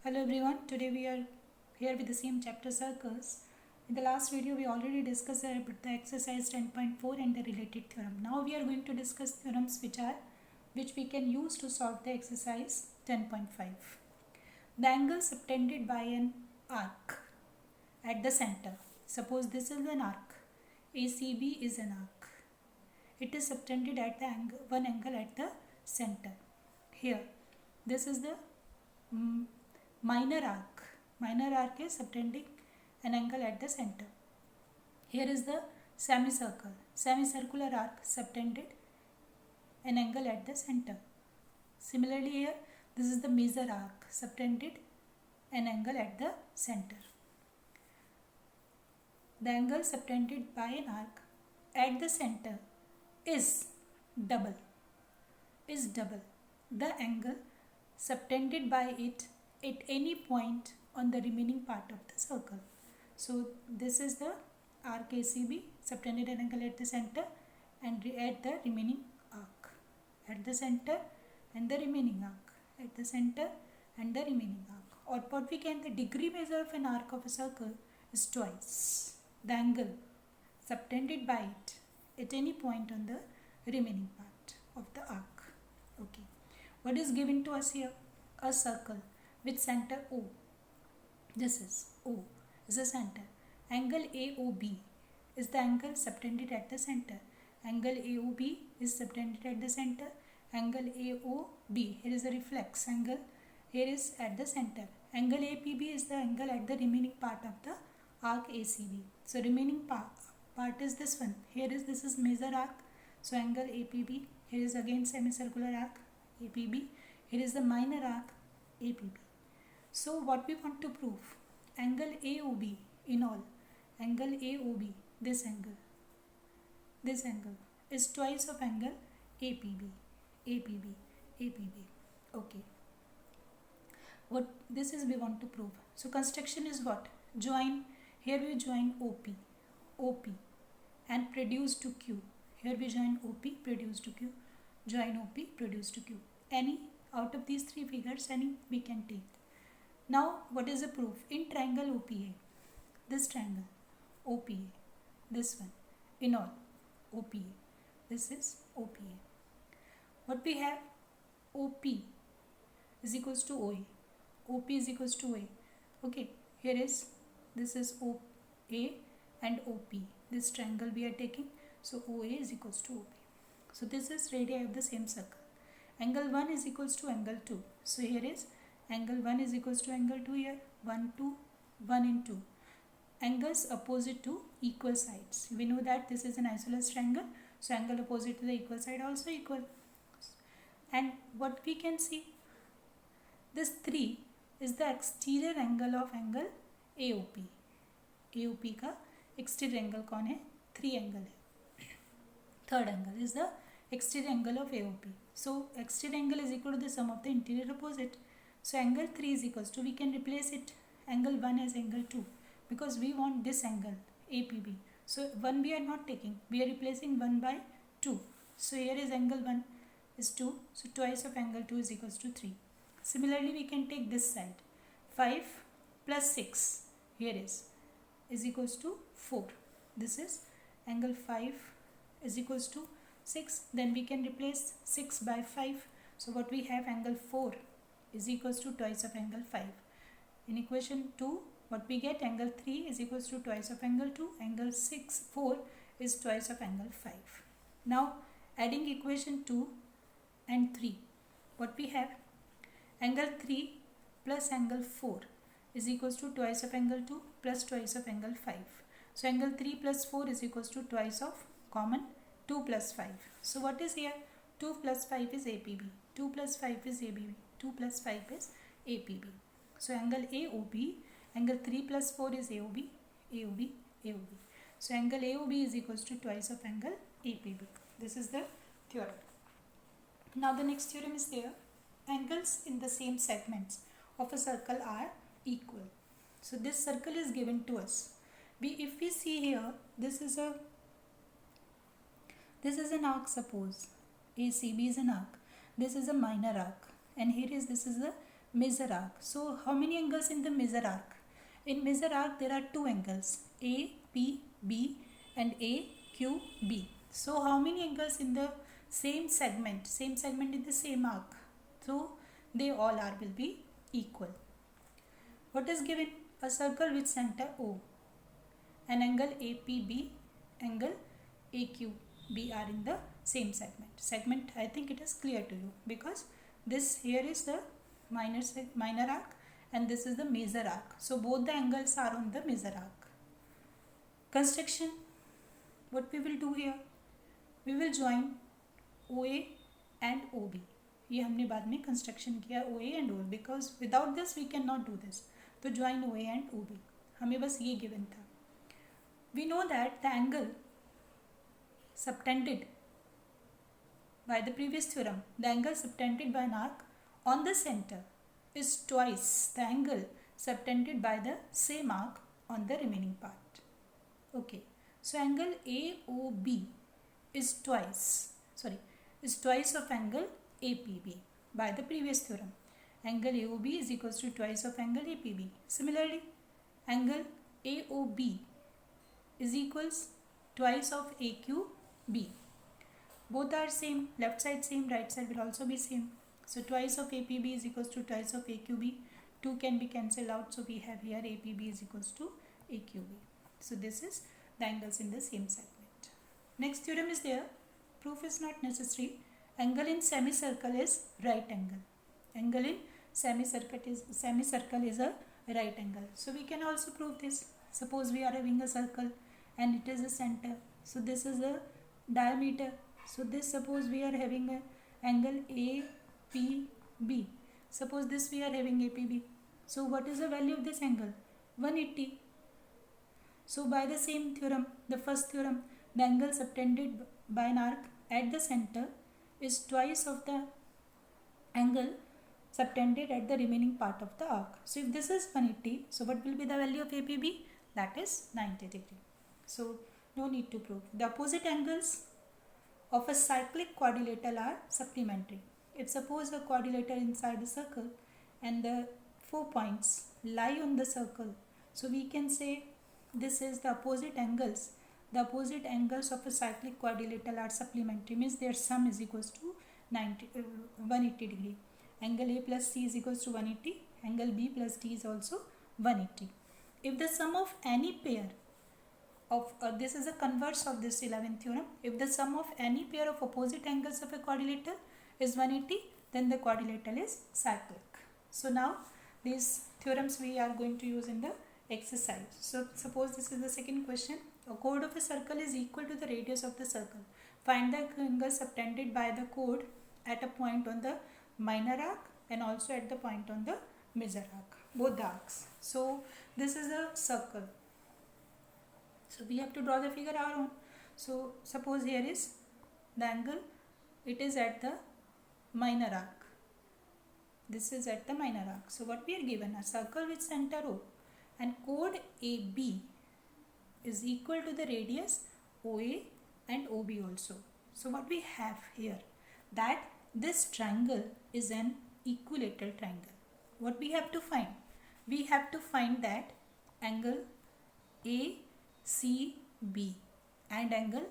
Hello everyone, today we are here with the same chapter circles. In the last video we already discussed about the exercise 10.4 and the related theorem. Now we are going to discuss theorems which we can use to solve the exercise 10.5. The angle subtended by an arc at the center. Suppose this is an arc. ACB is an arc. It is subtended at the one angle at the center. Here, this is the minor arc. Minor arc is subtending an angle at the center. Here is the semicircle. Semicircular arc subtended an angle at the center. Similarly here, this is the major arc subtended an angle at the center. The angle subtended by an arc at the center is double. The angle subtended by it at any point on the remaining part of the circle. So this is the arc ACB, subtended an angle at the center and at the remaining arc. At the center and the remaining arc. At the center and the remaining arc. Or what we can, the degree measure of an arc of a circle is twice the angle subtended by it at any point on the remaining part of the arc. Okay. What is given to us here? A circle with center O. This is O is the center. Angle AOB is the angle subtended at the center. Angle AOB is subtended at the center. Angle AOB, here is a reflex angle, here is at the center. Angle APB is the angle at the remaining part of the arc ACB. So remaining part is this one. This is major arc. So angle APB, here is again semicircular arc APB. Here is the minor arc APB. So what we want to prove? Angle AOB in all. Angle AOB, this angle is twice of angle APB. Okay. What this is we want to prove. So construction is what? Join. Here we join OP and produce to Q. Here we join OP, produce to Q. Join OP, produce to Q. Any out of these three figures, any we can take. Now, what is the proof? In triangle OPA, this triangle OPA, this one, in all OPA, this is OPA. What we have? OP is equals to OA. OP is equals to OA. Okay, this is OA and OP. This triangle we are taking. So OA is equals to OP. So this is radii of the same circle. Angle 1 is equals to angle 2. So here is angle 1 is equals to angle 2 here. 1, 2, 1 and 2. Angles opposite to equal sides. We know that this is an isosceles triangle. So angle opposite to the equal side also equal. And what we can see? This 3 is the exterior angle of angle AOP. AOP का exterior angle कौन है? 3 angle है. Third angle is the exterior angle of AOP. So exterior angle is equal to the sum of the interior opposite. So angle 3 is equals to, we can replace it angle 1 as angle 2 because we want this angle APB. So 1 we are not taking, we are replacing 1 by 2. So here is angle 1 is 2. So twice of angle 2 is equals to 3. Similarly we can take this side. 5 plus 6 here is equals to 4. This is angle 5 is equals to 6. Then we can replace 6 by 5. So what we have, angle 4 is equals to twice of angle 5. In equation 2, what we get, angle 3 is equals to twice of angle 2. Angle 4 is twice of angle 5. Now adding equation 2 and 3, what we have, angle 3 plus angle 4 is equals to twice of angle 2 plus twice of angle 5. So angle 3 plus 4 is equals to twice of common 2 plus 5. So what is here? 2 plus 5 is APB. 2 plus 5 is ABB. 2 plus 5 is APB. So angle AOB, angle 3 plus 4 is AOB, AOB, AOB. So angle AOB is equals to twice of angle APB. This is the theorem. Now the next theorem is there. Angles in the same segments of a circle are equal. So this circle is given to us. If we see here, this is an arc, suppose ACB is an arc. This is a minor arc and this is the measure arc. So how many angles in the measure arc? In measure arc there are two angles, APB and AQB. So how many angles in the same segment in the same arc? So they all are will be equal. What is given? A circle with center O, an angle APB, angle AQB are in the same segment. I think it is clear to you, because this here is the minor arc and this is the major arc. So both the angles are on the major arc. Construction, what we will do here, we will join OA and OB. ये हमने बाद में construction किया OA and OB, because without this we cannot do this. तो join OA and OB, हमें बस ये given था. We know that the angle subtended by the previous theorem, the angle subtended by an arc on the center is twice the angle subtended by the same arc on the remaining part. Okay, so angle AOB is twice of angle APB by the previous theorem. Angle AOB is equals to twice of angle APB. Similarly, angle AOB is equals twice of AQB. Both are same, left side same, right side will also be same. So twice of APB is equals to twice of AQB. 2 can be cancelled out, so we have here APB is equals to AQB. So this is the angles in the same segment. Next theorem is there. Proof is not necessary. Angle in semicircle is right angle. Angle in semicircle is a right angle. So we can also prove this. Suppose we are having a circle and it is a center. So this is a diameter. So this, suppose we are having a angle APB. Suppose this we are having APB. So what is the value of this angle? 180. So by the same theorem, the first theorem, the angle subtended by an arc at the center is twice of the angle subtended at the remaining part of the arc. So if this is 180, so what will be the value of APB? That is 90 degree. So no need to prove. The opposite angles of a cyclic quadrilateral are supplementary. If suppose a quadrilateral inside a circle and the 4 points lie on the circle, so we can say this is the opposite angles. The opposite angles of a cyclic quadrilateral are supplementary, means their sum is equals to 180 degree. Angle A plus C is equals to 180. Angle B plus D is also 180. If the sum of any pair of this is a converse of this 11th theorem. If the sum of any pair of opposite angles of a quadrilateral is 180, then the quadrilateral is cyclic. So now these theorems we are going to use in the exercise. So suppose this is the second question. A chord of a circle is equal to the radius of the circle. Find the angle subtended by the chord at a point on the minor arc and also at the point on the major arc, both the arcs. So this is a circle. So we have to draw the figure our own. So suppose here is the angle, it is at the minor arc. This is at the minor arc. So what we are given, a circle with center O and chord AB is equal to the radius OA and OB also. So what we have here, that this triangle is an equilateral triangle. What we have to find? We have to find that angle ACB and angle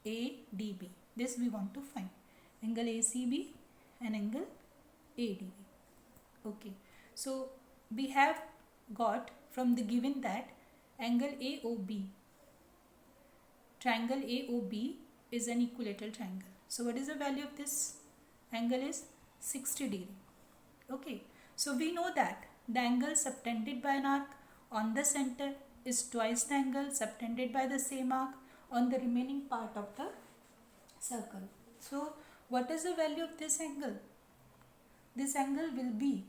ADB. This we want to find. Angle ACB and angle ADB. Okay. So we have got from the given that angle AOB, triangle AOB is an equilateral triangle. So what is the value of this? Angle is 60 degree. Okay. So we know that the angle subtended by an arc on the center is twice the angle subtended by the same arc on the remaining part of the circle. So what is the value of this angle? This angle will be,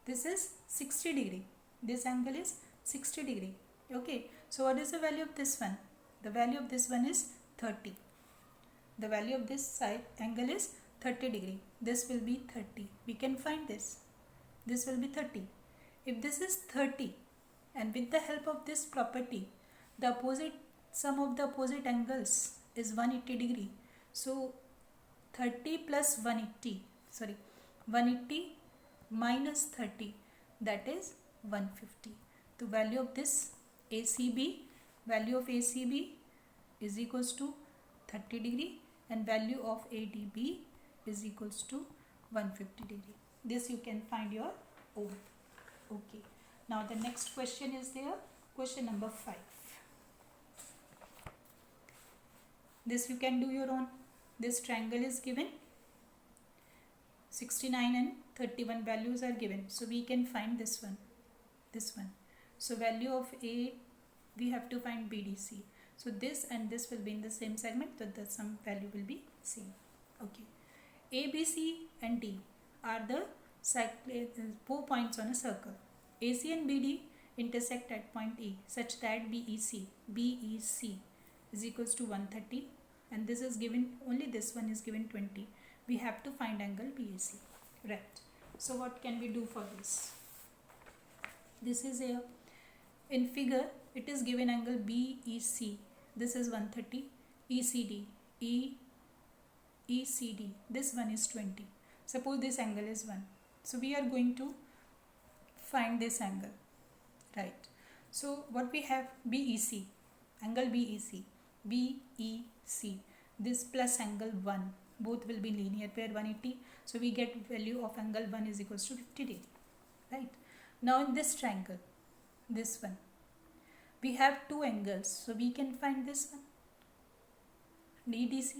this is 60 degree. This angle is 60 degree. Okay. So what is the value of this one? The value of this one is 30. The value of this side angle is 30 degree. This will be 30. We can find this. This will be 30. If this is 30, and with the help of this property, the opposite sum of the opposite angles is 180 degree. So 30 plus 180, 180 minus 30, that is 150. The value of this ACB, value of ACB is equals to 30 degree and value of ADB is equals to 150 degree. This you can find your own. Okay. Now the next question is there. Question number 5. This you can do your own. This triangle is given. 69 and 31 values are given. So we can find this one. This one. So value of A, we have to find BDC. So this and this will be in the same segment, so the sum value will be same. Okay. A, B, C and D are the 4 points on a circle. AC and BD intersect at point E such that BEC is equals to 130, and this is given, only this one is given 20. We have to find angle BAC. Right. So what can we do for this? This is a, in figure it is given angle BEC. This is 130. ECD. This one is 20. Suppose this angle is 1. So we are going to find this angle. Right. So what we have, BEC, angle BEC. This plus angle 1. Both will be linear pair 180. So we get value of angle 1 is equals to 50 degree. Right. Now in this triangle, this one, we have two angles. So we can find this one. DDC,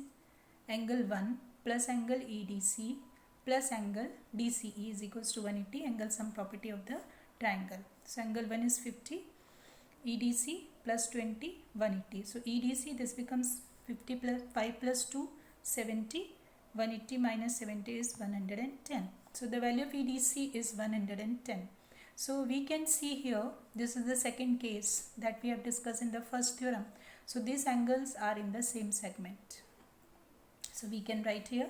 angle 1 plus angle EDC plus angle DCE is equals to 180, angle sum property of the triangle. So angle 1 is 50, EDC plus 20, 180. So EDC, this becomes 50 plus 5 plus 2, 70, 180 minus 70 is 110. So the value of EDC is 110. So we can see here, this is the second case that we have discussed in the first theorem. So these angles are in the same segment. So we can write here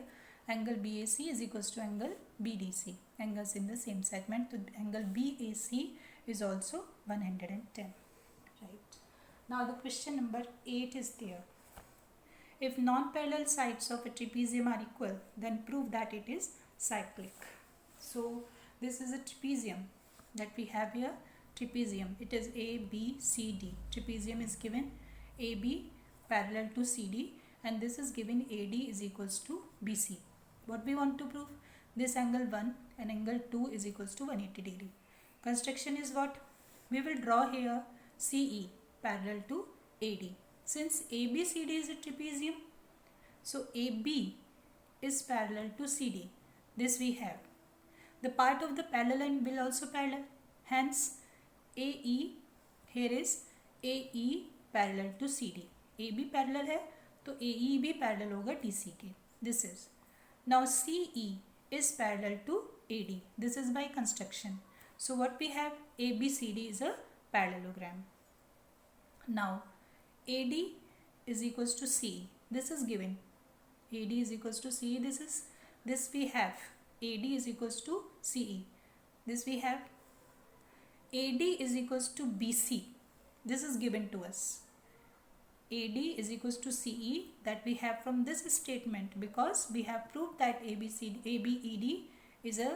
angle BAC is equals to angle BDC. Angles in the same segment. So angle BAC is also 110. Right. Now the question number 8 is there. If non-parallel sides of a trapezium are equal, then prove that it is cyclic. So this is a trapezium that we have here. Trapezium, it is ABCD. Trapezium is given AB parallel to CD, and this is given AD is equals to BC. What we want to prove? This angle 1 and angle 2 is equals to 180 degree. Construction is what? We will draw here CE parallel to AD. Since ABCD is a trapezium, so AB is parallel to CD. This we have. The part of the parallel line will also parallel. Hence, AE, here is AE parallel to CD. AB parallel है, तो AE भी parallel होगा DC के. This is. Now CE is parallel to AD. This is by construction. So what we have? ABCD is a parallelogram. Now AD is equals to CE. This is given. AD is equals to CE. This we have. AD is equals to CE. This we have. AD is equals to BC. This is given to us. AD is equals to CE, that we have from this statement, because we have proved that ABED is a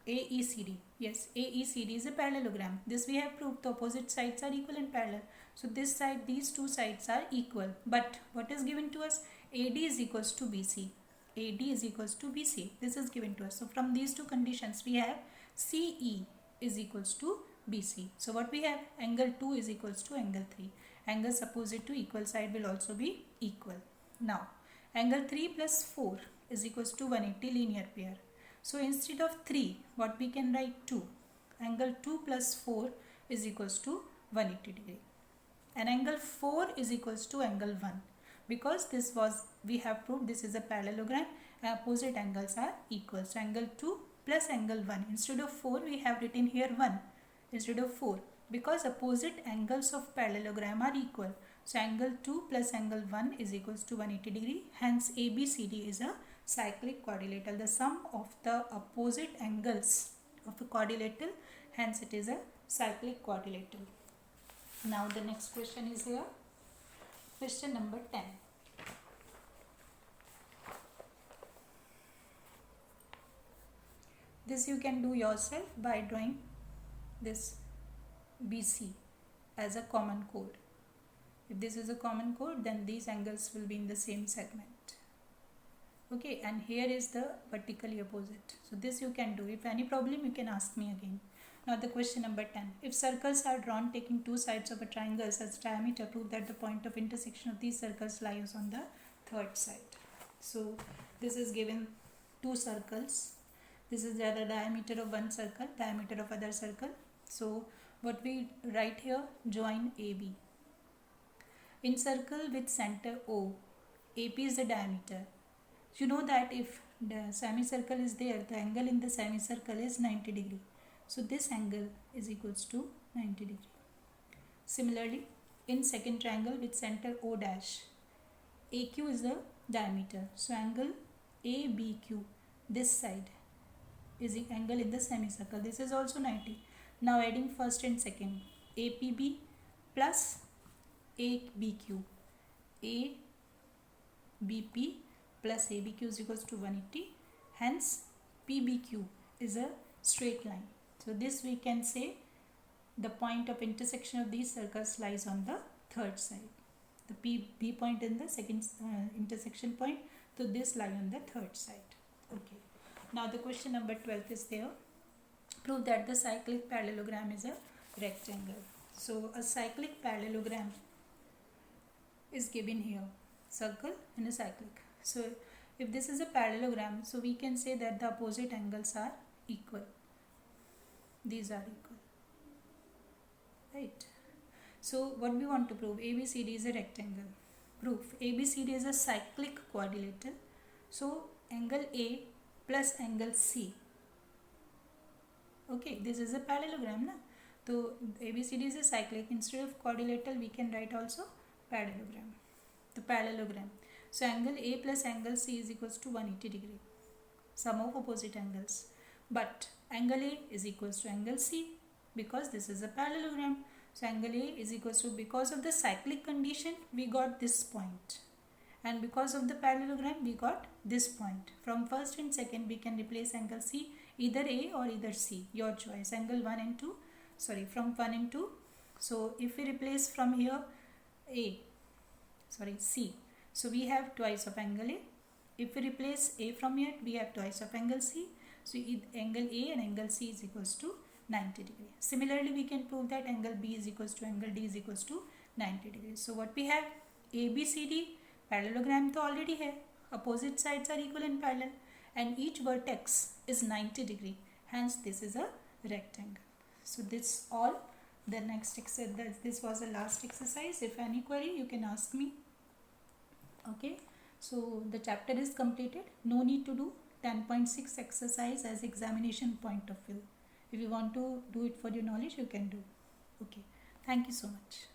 AECD. Yes, AECD is a parallelogram. This we have proved. The opposite sides are equal and parallel. So this side, these two sides are equal. But what is given to us? AD is equals to BC. AD is equals to BC. This is given to us. So from these two conditions, we have CE is equals to BC. So what we have? Angle 2 is equals to angle 3. Angles opposite to equal side will also be equal. Now, angle 3 plus 4 is equals to 180 linear pair. So instead of 3, what we can write? 2. Angle 2 plus 4 is equals to 180 degree. And angle 4 is equals to angle 1. Because this was, we have proved this is a parallelogram, opposite angles are equal. So angle 2 plus angle 1. Instead of 4, we have written here 1 instead of 4. Because opposite angles of parallelogram are equal. So angle 2 plus angle 1 is equals to 180 degree. Hence ABCD is a cyclic quadrilateral. The sum of the opposite angles of a quadrilateral. Hence it is a cyclic quadrilateral. Now the next question is here. Question number 10. This you can do yourself by drawing this BC as a common chord. If this is a common chord, then these angles will be in the same segment. Okay, and here is the vertically opposite. So this you can do. If any problem, you can ask me again. Now the question number 10. If circles are drawn taking two sides of a triangle such diameter, prove that the point of intersection of these circles lies on the third side. So this is given two circles. This is the diameter of one circle, diameter of other circle. So what we write here, join AB. In circle with center O, AP is the diameter. You know that if the semicircle is there, the angle in the semicircle is 90 degree. So this angle is equals to 90 degree. Similarly, in second triangle with center O dash, AQ is the diameter. So angle ABQ, this side, is the angle in the semicircle. This is also 90. Now adding first and second, APB plus ABQ, ABP plus ABQ is equals to 180. Hence PBQ is a straight line. So this we can say the point of intersection of these circles lies on the third side. The B point in the second intersection point. So this lie on the third side. Okay. Now the question number 12 is there. Prove that the cyclic parallelogram is a rectangle. So a cyclic parallelogram is given here. Circle and a cyclic. So if this is a parallelogram, so we can say that the opposite angles are equal. These are equal. Right. So what we want to prove, ABCD is a rectangle. Proof, ABCD is a cyclic quadrilateral. So angle A plus angle C. Okay, this is a parallelogram, na? So ABCD is a cyclic. Instead of quadrilateral, we can write also parallelogram. The parallelogram. So angle A plus angle C is equals to 180 degree. Sum of opposite angles. But angle A is equals to angle C because this is a parallelogram. So angle A is equals to, because of the cyclic condition, we got this point. And because of the parallelogram, we got this point. From first and second, we can replace angle C, either A or either C, your choice. Angle 1 and 2, sorry, from 1 and 2. So if we replace from here C. So we have twice of angle A. If we replace A from here, we have twice of angle C. So angle A and angle C is equals to 90 degree. Similarly, we can prove that angle B is equals to angle D is equals to 90 degrees. So what we have, ABCD parallelogram to already hai. Opposite sides are equal and parallel, and each vertex is 90 degree. Hence, this is a rectangle. So this all. The next exercise. This was the last exercise. If any query, you can ask me. Okay. So the chapter is completed. No need to do 10.6 exercise as examination point of view. If you want to do it for your knowledge, you can do. Okay. Thank you so much.